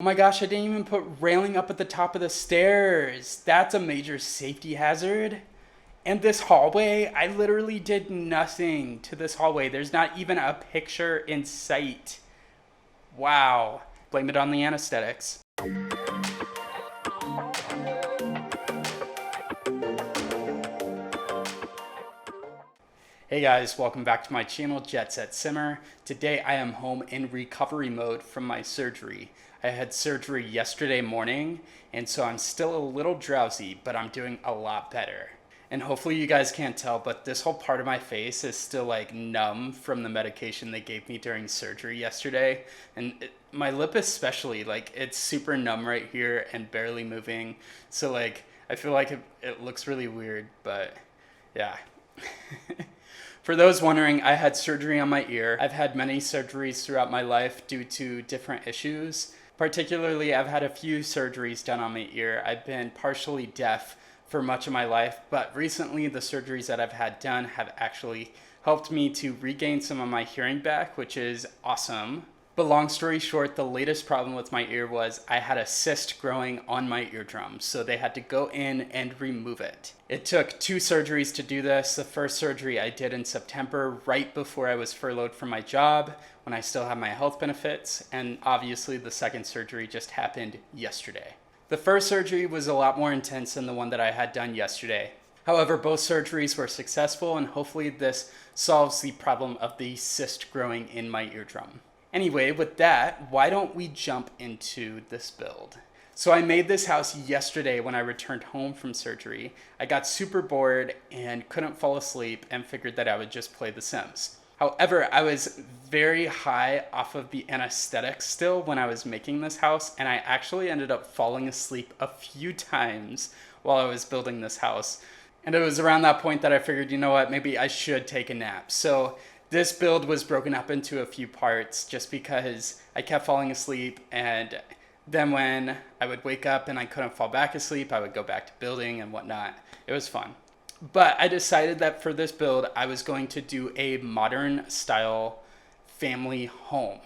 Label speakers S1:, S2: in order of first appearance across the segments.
S1: Oh my gosh, I didn't even put railing up at the top of the stairs. That's a major safety hazard. And this hallway, I literally did nothing to this hallway. There's not even a picture in sight. Wow. Blame it on the anesthetics. Hey guys, welcome back to my channel, JetSetSimmer. Today I am home in recovery mode from my surgery. I had surgery yesterday morning, and so I'm still a little drowsy, but I'm doing a lot better. And hopefully you guys can't tell, but this whole part of my face is still like numb from the medication they gave me during surgery yesterday. And my lip especially, like it's super numb right here and barely moving. So like, I feel like it looks really weird, but yeah. For those wondering, I had surgery on my ear. I've had many surgeries throughout my life due to different issues. Particularly, I've had a few surgeries done on my ear. I've been partially deaf for much of my life, but recently the surgeries that I've had done have actually helped me to regain some of my hearing back, which is awesome. But long story short, the latest problem with my ear was I had a cyst growing on my eardrum, so they had to go in and remove it. It took 2 surgeries to do this. The first surgery I did in September, right before I was furloughed from my job, when I still had my health benefits, and obviously the second surgery just happened yesterday. The first surgery was a lot more intense than the one that I had done yesterday. However, both surgeries were successful, and hopefully this solves the problem of the cyst growing in my eardrum. Anyway, with that, why don't we jump into this build? So I made this house yesterday when I returned home from surgery. I got super bored and couldn't fall asleep and figured that I would just play The Sims. However, I was very high off of the anesthetic still when I was making this house, and I actually ended up falling asleep a few times while I was building this house. And it was around that point that I figured, you know what, maybe I should take a nap. So this build was broken up into a few parts just because I kept falling asleep, and then when I would wake up and I couldn't fall back asleep, I would go back to building and whatnot. It was fun. But I decided that for this build, I was going to do a modern style family home.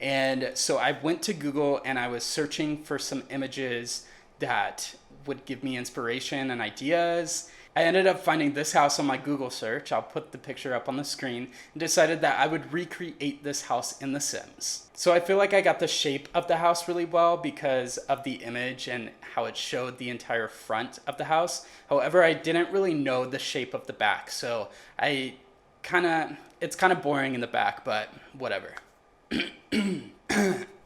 S1: And so I went to Google and I was searching for some images that would give me inspiration and ideas. I ended up finding this house on my Google search. I'll put the picture up on the screen, and decided that I would recreate this house in The Sims. So I feel like I got the shape of the house really well because of the image and how it showed the entire front of the house. However, I didn't really know the shape of the back, so it's kind of boring in the back, but whatever. And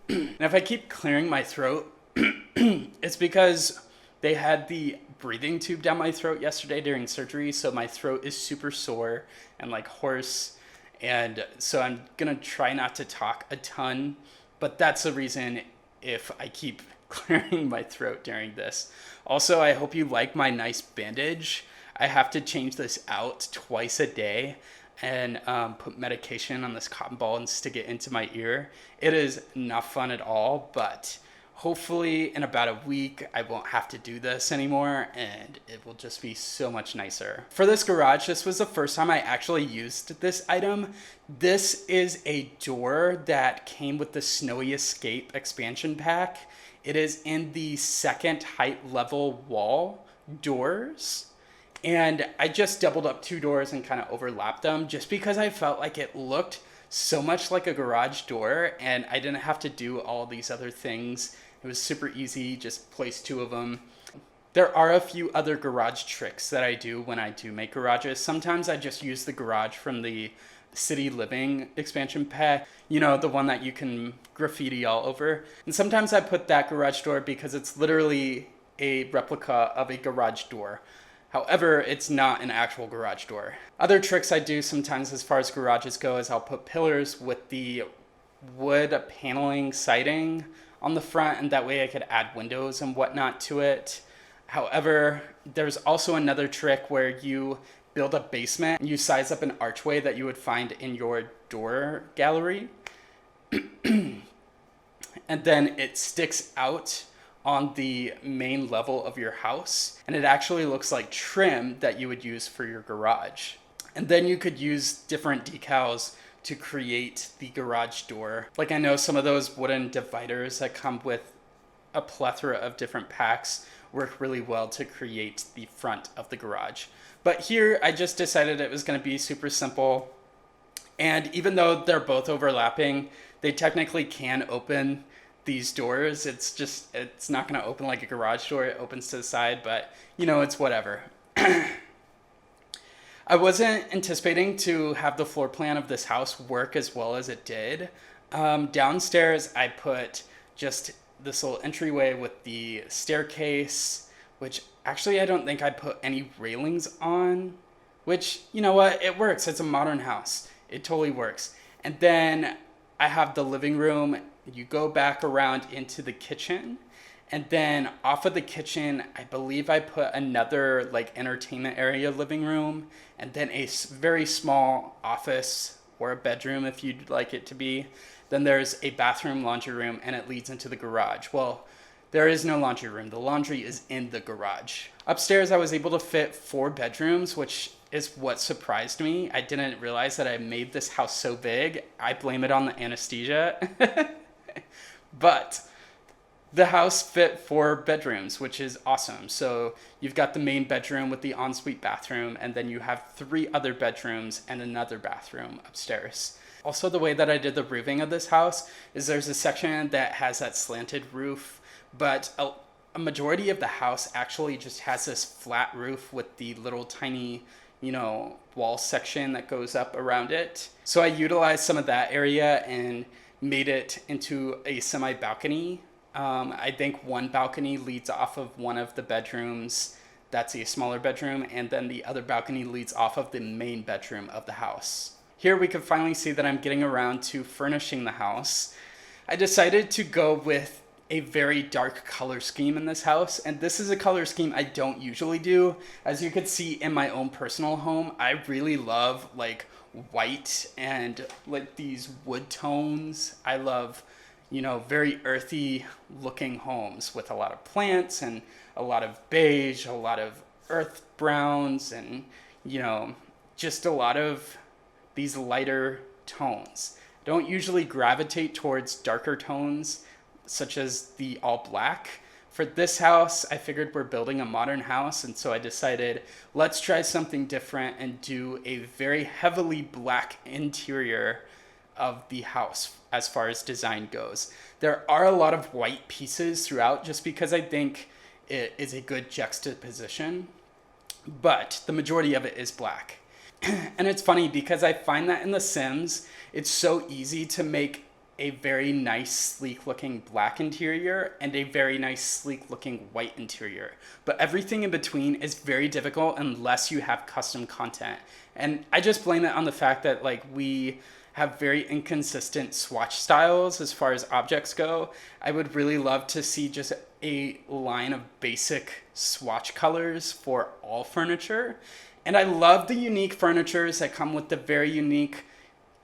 S1: if I keep clearing my throat, it's because they had the breathing tube down my throat yesterday during surgery, so my throat is super sore and like hoarse, and so I'm gonna try not to talk a ton, but that's the reason if I keep clearing my throat during this. Also, I hope you like my nice bandage. I have to change this out twice a day and put medication on this cotton ball and stick it into my ear. It is not fun at all, but hopefully in about a week I won't have to do this anymore and it will just be so much nicer. For this garage, this was the first time I actually used this item. This is a door that came with the Snowy Escape expansion pack. It is in the second height level wall doors. And I just doubled up 2 doors and kind of overlapped them just because I felt like it looked so much like a garage door and I didn't have to do all these other things. It was super easy, just place 2 of them. There are a few other garage tricks that I do when I do make garages. Sometimes I just use the garage from the City Living expansion pack, you know, the one that you can graffiti all over. And sometimes I put that garage door because it's literally a replica of a garage door. However, it's not an actual garage door. Other tricks I do sometimes as far as garages go is I'll put pillars with the wood paneling siding on the front, and that way I could add windows and whatnot to it. However, there's also another trick where you build a basement and you size up an archway that you would find in your door gallery. And then it sticks out on the main level of your house, and it actually looks like trim that you would use for your garage. And then you could use different decals to create the garage door. Like I know some of those wooden dividers that come with a plethora of different packs work really well to create the front of the garage. But here I just decided it was going to be super simple. And even though they're both overlapping, they technically can open these doors. It's not going to open like a garage door. It opens to the side, but it's whatever. I wasn't anticipating to have the floor plan of this house work as well as it did. Downstairs, I put just this little entryway with the staircase, which actually I don't think I put any railings on, which, you know what, it works. It's a modern house. It totally works. And then I have the living room. You go back around into the kitchen. And then off of the kitchen, I believe I put another like entertainment area living room, and then a very small office or a bedroom if you'd like it to be. Then there's a bathroom, laundry room, and it leads into the garage. Well, there is no laundry room. The laundry is in the garage. Upstairs, I was able to fit 4 bedrooms, which is what surprised me. I didn't realize that I made this house so big. I blame it on the anesthesia. But the house fit 4 bedrooms, which is awesome. So you've got the main bedroom with the ensuite bathroom, and then you have 3 other bedrooms and another bathroom upstairs. Also, the way that I did the roofing of this house is there's a section that has that slanted roof, but a majority of the house actually just has this flat roof with the little tiny, wall section that goes up around it. So I utilized some of that area and made it into a semi-balcony. I think one balcony leads off of one of the bedrooms. That's a smaller bedroom. And then the other balcony leads off of the main bedroom of the house. Here we can finally see that I'm getting around to furnishing the house. I decided to go with a very dark color scheme in this house. And this is a color scheme I don't usually do. As you could see in my own personal home, I really love like white and like these wood tones. I love very earthy looking homes with a lot of plants and a lot of beige, a lot of earth browns, and, just a lot of these lighter tones. I don't usually gravitate towards darker tones, such as the all black. For this house, I figured we're building a modern house, and so I decided let's try something different and do a very heavily black interior of the house as far as design goes. There are a lot of white pieces throughout just because I think it is a good juxtaposition, but the majority of it is black. And it's funny because I find that in The Sims, it's so easy to make a very nice, sleek looking black interior and a very nice, sleek looking white interior. But everything in between is very difficult unless you have custom content. And I just blame it on the fact that we have very inconsistent swatch styles as far as objects go. I would really love to see just a line of basic swatch colors for all furniture. And I love the unique furnitures that come with the very unique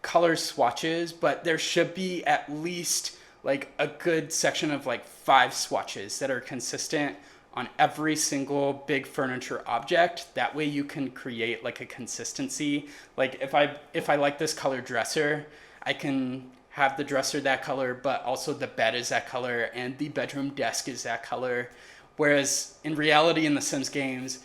S1: color swatches, but there should be at least a good section of 5 swatches that are consistent on every single big furniture object. That way you can create a consistency. If I like this color dresser, I can have the dresser that color, but also the bed is that color and the bedroom desk is that color. Whereas in reality in the Sims games,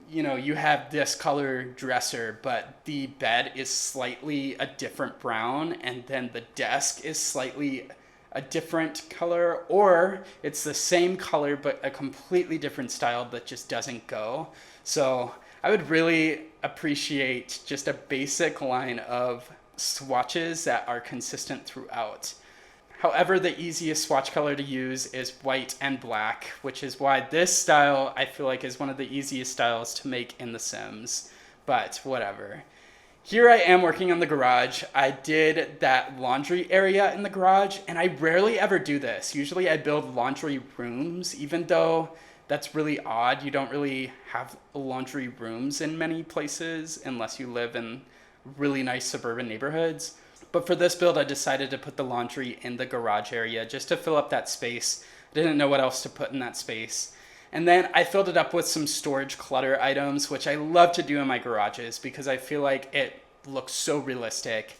S1: you have this color dresser, but the bed is slightly a different brown, and then the desk is slightly a different color, or it's the same color but a completely different style that just doesn't go. So I would really appreciate just a basic line of swatches that are consistent throughout. However, the easiest swatch color to use is white and black, which is why this style I feel is one of the easiest styles to make in The Sims, but whatever. Here I am working on the garage. I did that laundry area in the garage, and I rarely ever do this. Usually I build laundry rooms, even though that's really odd. You don't really have laundry rooms in many places unless you live in really nice suburban neighborhoods. But for this build, I decided to put the laundry in the garage area just to fill up that space. I didn't know what else to put in that space. And then I filled it up with some storage clutter items, which I love to do in my garages because I feel like it looks so realistic.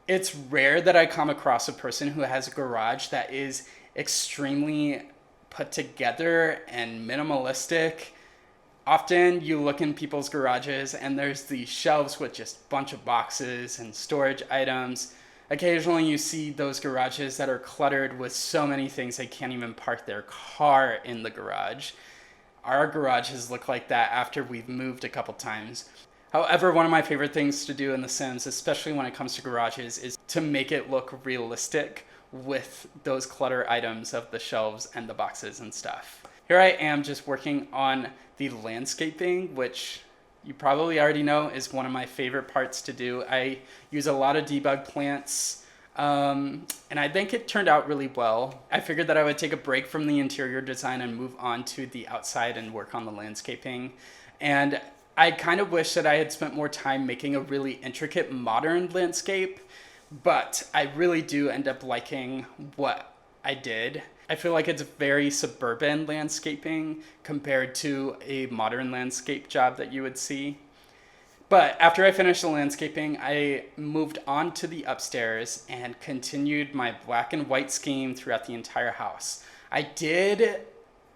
S1: It's rare that I come across a person who has a garage that is extremely put together and minimalistic. Often you look in people's garages and there's these shelves with just a bunch of boxes and storage items. Occasionally you see those garages that are cluttered with so many things they can't even park their car in the garage. Our garages look like that after we've moved a couple times. However, one of my favorite things to do in The Sims, especially when it comes to garages, is to make it look realistic with those clutter items of the shelves and the boxes and stuff. Here I am just working on the landscaping, which you probably already know is one of my favorite parts to do. I use a lot of debug plants, and I think it turned out really well. I figured that I would take a break from the interior design and move on to the outside and work on the landscaping. And I kind of wish that I had spent more time making a really intricate modern landscape, but I really do end up liking what I did. I feel like it's very suburban landscaping compared to a modern landscape job that you would see. But after I finished the landscaping, I moved on to the upstairs and continued my black and white scheme throughout the entire house. I did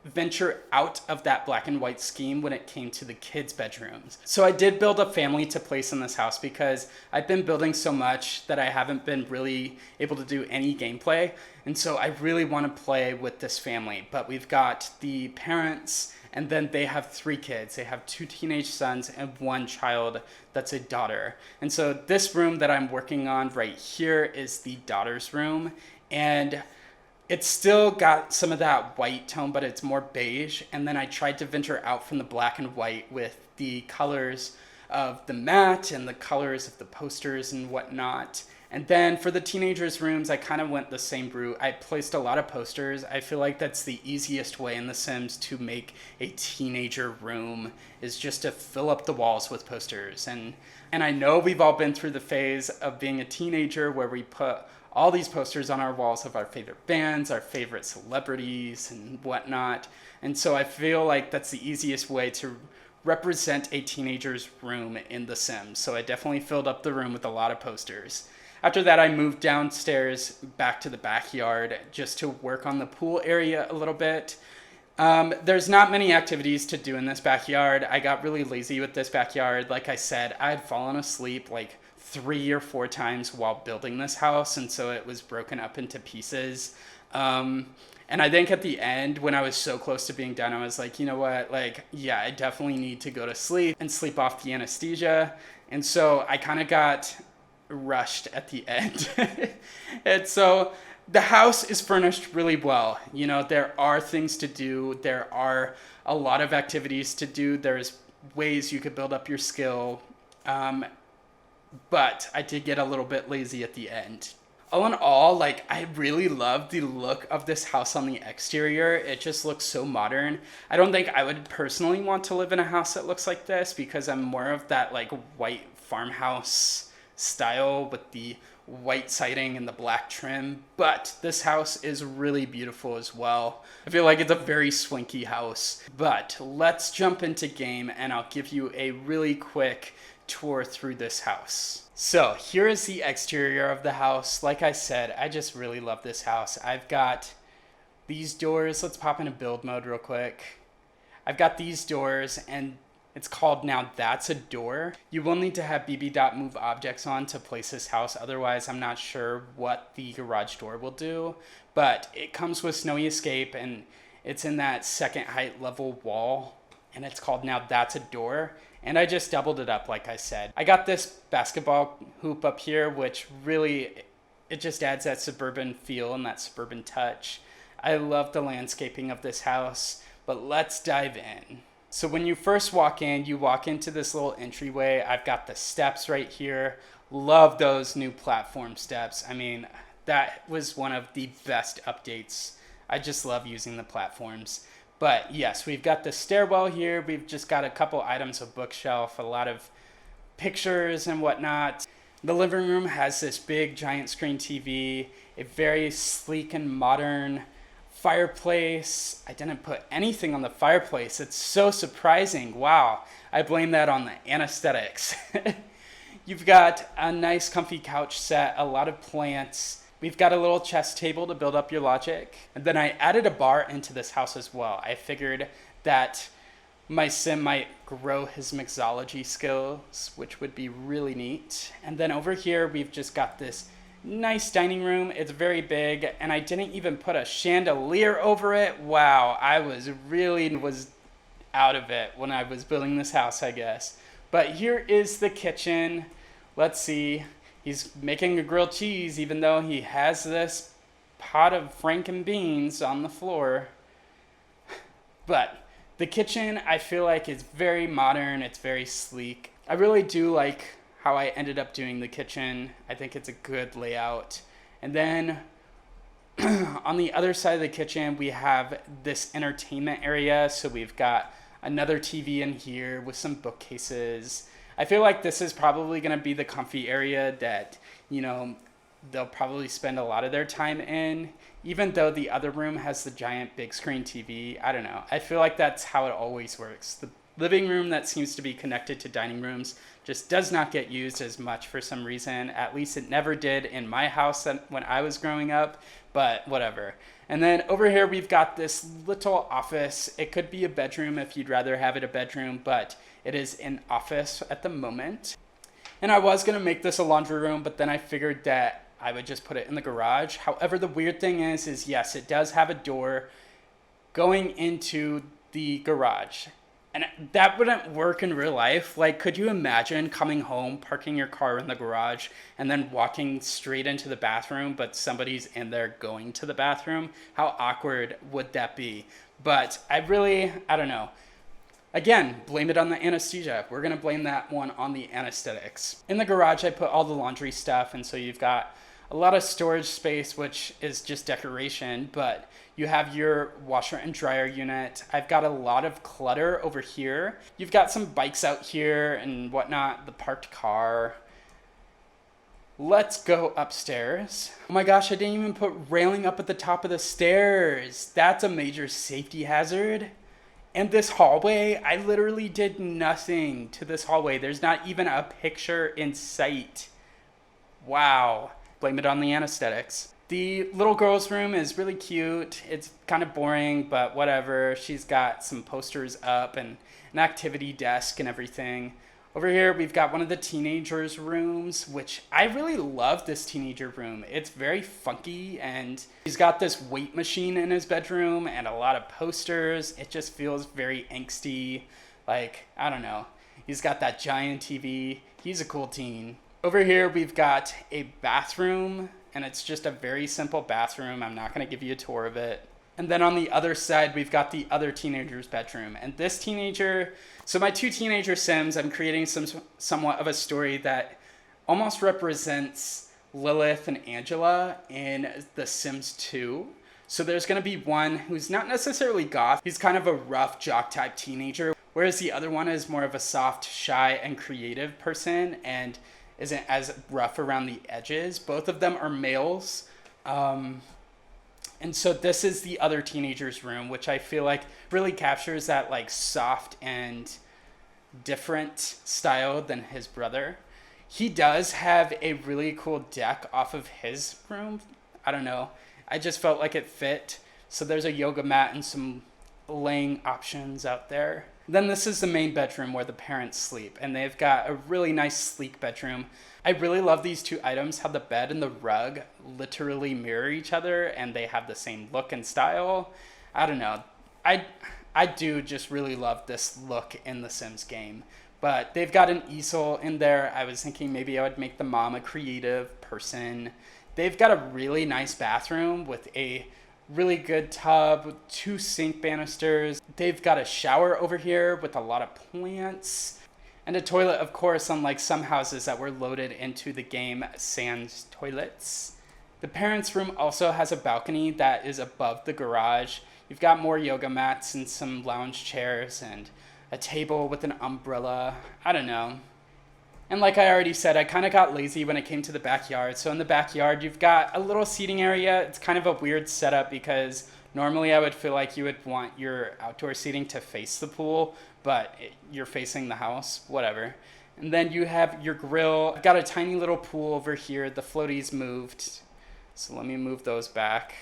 S1: venture out of that black and white scheme when it came to the kids' bedrooms. So I did build a family to place in this house because I've been building so much that I haven't been really able to do any gameplay. And so I really want to play with this family. But we've got the parents, and then they have 3 kids. They have 2 teenage sons and 1 child that's a daughter. And so this room that I'm working on right here is the daughter's room. And it's still got some of that white tone, but it's more beige. And then I tried to venture out from the black and white with the colors of the mat and the colors of the posters and whatnot. And then for the teenagers' rooms, I kind of went the same route. I placed a lot of posters. I feel like that's the easiest way in The Sims to make a teenager room, is just to fill up the walls with posters. And I know we've all been through the phase of being a teenager where we put all these posters on our walls of our favorite bands, our favorite celebrities, and whatnot. And so I feel like that's the easiest way to represent a teenager's room in The Sims. So I definitely filled up the room with a lot of posters. After that, I moved downstairs back to the backyard just to work on the pool area a little bit. There's not many activities to do in this backyard. I got really lazy with this backyard. Like I said, I had fallen asleep like 3 or 4 times while building this house, and so it was broken up into pieces. And I think at the end, when I was so close to being done, I was like, you know what, like, yeah, I definitely need to go to sleep and sleep off the anesthesia. And so I kind of got rushed at the end. And so the house is furnished really well. You know, there are things to do. There are a lot of activities to do. There's ways you could build up your skill. But I did get a little bit lazy at the end. All in all, like, I really love the look of this house on the exterior. It just looks so modern. I don't think I would personally want to live in a house that looks like this because I'm more of that like white farmhouse style with the white siding and the black trim. But this house is really beautiful as well. I feel like it's a very swanky house. But let's jump into game and I'll give you a really quick tour through this house. So here is the exterior of the house. Like I said, I just really love this house. I've got these doors. Let's pop into build mode real quick. I've got these doors and it's called Now That's a Door. You will need to have bb.move objects on to place this house. Otherwise, I'm not sure what the garage door will do, but it comes with snowy escape and it's in that second height level wall and it's called Now That's a Door. And I just doubled it up, like I said. I got this basketball hoop up here, which really, it just adds that suburban feel and that suburban touch. I love the landscaping of this house, but let's dive in. So when you first walk in, you walk into this little entryway. I've got the steps right here. Love those new platform steps. I mean, that was one of the best updates. I just love using the platforms. But yes, we've got the stairwell here. We've just got a couple items of bookshelf, a lot of pictures and whatnot. The living room has this big giant screen TV, a very sleek and modern fireplace. I didn't put anything on the fireplace. It's so surprising. Wow. I blame that on the anesthetics. You've got a nice comfy couch set, a lot of plants. We've got a little chess table to build up your logic. And then I added a bar into this house as well. I figured that my sim might grow his mixology skills, which would be really neat. And then over here, we've just got this nice dining room. It's very big, and I didn't even put a chandelier over it. Wow, I was out of it when I was building this house, I guess. But here is the kitchen. Let's see. He's making a grilled cheese, even though he has this pot of franken beans on the floor. But the kitchen, I feel like, is very modern. It's very sleek. I really do like how I ended up doing the kitchen. I think it's a good layout. And then on the other side of the kitchen, we have this entertainment area. So we've got another TV in here with some bookcases. I feel like this is probably going to be the comfy area that, they'll probably spend a lot of their time in, even though the other room has the giant big screen TV. I don't know. I feel like that's how it always works. The living room that seems to be connected to dining rooms just does not get used as much for some reason. At least it never did in my house when I was growing up, but whatever. And then over here, we've got this little office. It could be a bedroom if you'd rather have it a bedroom, but it is an office at the moment. And I was going to make this a laundry room, but then I figured that I would just put it in the garage. However, the weird thing is yes, it does have a door going into the garage. And that wouldn't work in real life. Like, could you imagine coming home, parking your car in the garage, and then walking straight into the bathroom, but somebody's in there going to the bathroom? How awkward would that be? But I don't know. Again, blame it on the anesthesia. We're going to blame that one on the anesthetics. In the garage, I put all the laundry stuff, and so you've got a lot of storage space, which is just decoration, but you have your washer and dryer unit. I've got a lot of clutter over here. You've got some bikes out here and whatnot, the parked car. Let's go upstairs. Oh my gosh, I didn't even put railing up at the top of the stairs. That's a major safety hazard. And this hallway, I literally did nothing to this hallway. There's not even a picture in sight. Wow. Blame it on the anesthetics. The little girl's room is really cute. It's kind of boring, but whatever. She's got some posters up and an activity desk and everything. Over here, we've got one of the teenagers' rooms, which I really love this teenager room. It's very funky, and he's got this weight machine in his bedroom and a lot of posters. It just feels very angsty. Like, I don't know. He's got that giant TV. He's a cool teen. Over here, we've got a bathroom, and it's just a very simple bathroom. I'm not going to give you a tour of it. And then on the other side, we've got the other teenager's bedroom. And this teenager, so my two teenager Sims, I'm creating somewhat of a story that almost represents Lilith and Angela in The Sims 2. So there's going to be one who's not necessarily goth. He's kind of a rough jock type teenager, whereas the other one is more of a soft, shy, and creative person and isn't as rough around the edges. Both of them are males. And so this is the other teenager's room, which I feel like really captures that like soft and different style than his brother. He does have a really cool deck off of his room. I don't know. I just felt like it fit. So there's a yoga mat and some laying options out there. Then this is the main bedroom where the parents sleep, and they've got a really nice sleek bedroom. I really love these two items, how the bed and the rug literally mirror each other and they have the same look and style. I don't know. I do just really love this look in the Sims game. But they've got an easel in there. I was thinking maybe I would make the mom a creative person. They've got a really nice bathroom with a really good tub with 2 sink banisters. They've got a shower over here with a lot of plants. And a toilet, of course, unlike some houses that were loaded into the game sans toilets. The parents' room also has a balcony that is above the garage. You've got more yoga mats and some lounge chairs and a table with an umbrella. I don't know. And like I already said, I kind of got lazy when it came to the backyard. So in the backyard, you've got a little seating area. It's kind of a weird setup because normally I would feel like you would want your outdoor seating to face the pool, but you're facing the house, whatever. And then you have your grill. I've got a tiny little pool over here. The floaties moved. So let me move those back.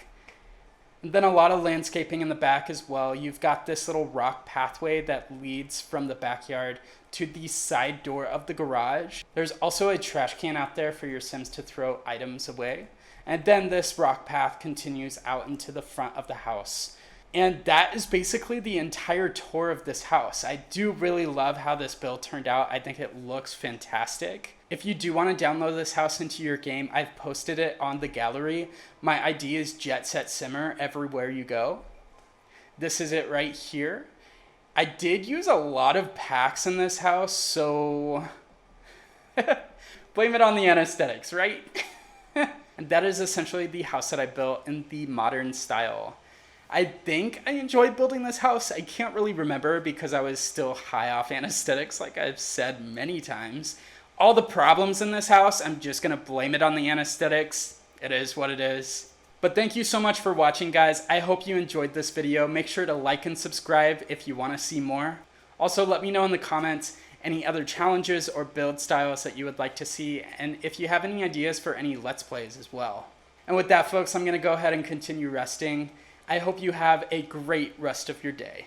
S1: And then a lot of landscaping in the back as well. You've got this little rock pathway that leads from the backyard to the side door of the garage. There's also a trash can out there for your Sims to throw items away. And then this rock path continues out into the front of the house. And that is basically the entire tour of this house. I do really love how this build turned out. I think it looks fantastic. If you do want to download this house into your game, I've posted it on the gallery. My ID is JetSetSimmer everywhere you go. This is it right here. I did use a lot of packs in this house, so blame it on the anesthetics, right? And that is essentially the house that I built in the modern style. I think I enjoyed building this house. I can't really remember because I was still high off anesthetics, like I've said many times. All the problems in this house, I'm just going to blame it on the anesthetics. It is what it is. But thank you so much for watching, guys. I hope you enjoyed this video. Make sure to like and subscribe if you want to see more. Also, let me know in the comments any other challenges or build styles that you would like to see, and if you have any ideas for any Let's Plays as well. And with that, folks, I'm going to go ahead and continue resting. I hope you have a great rest of your day.